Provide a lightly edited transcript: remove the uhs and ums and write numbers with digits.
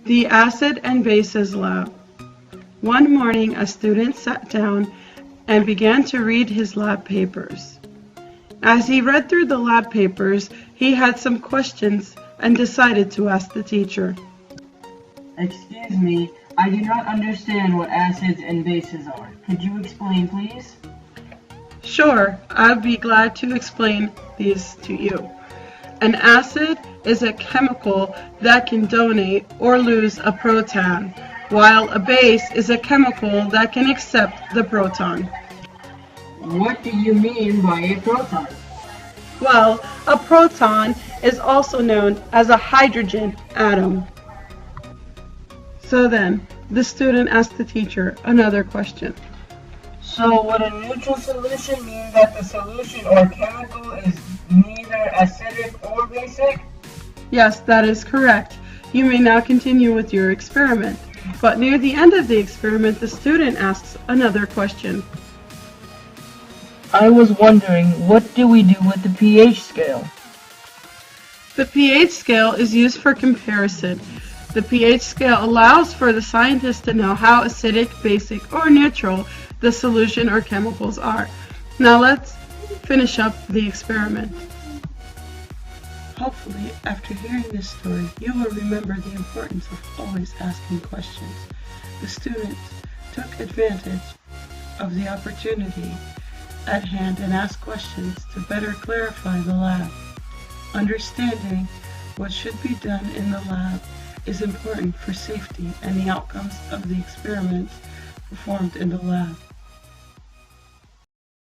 The Acid and Bases Lab. One morning, a student sat down and began to read his lab papers. As he read through the lab papers, he had some questions and decided to ask the teacher. Excuse me, I do not understand what acids and bases are. Could you explain, please? Sure, I'd be glad to explain these to you. An acid is a chemical that can donate or lose a proton, while a base is a chemical that can accept the proton. What do you mean by a proton? Well, a proton is also known as a hydrogen atom. So then, the student asked the teacher another question. So would a neutral solution mean that the solution or chemical is neither acidic or basic? Yes, that is correct. You may now continue with your experiment. But near the end of the experiment, the student asks another question. I was wondering, what do we do with the pH scale? The pH scale is used for comparison. The pH scale allows for the scientist to know how acidic, basic, or neutral the solution or chemicals are. Now let's finish up the experiment. Hopefully, after hearing this story, you will remember the importance of always asking questions. The students took advantage of the opportunity at hand and asked questions to better clarify the lab. Understanding what should be done in the lab is important for safety and the outcomes of the experiments performed in the lab.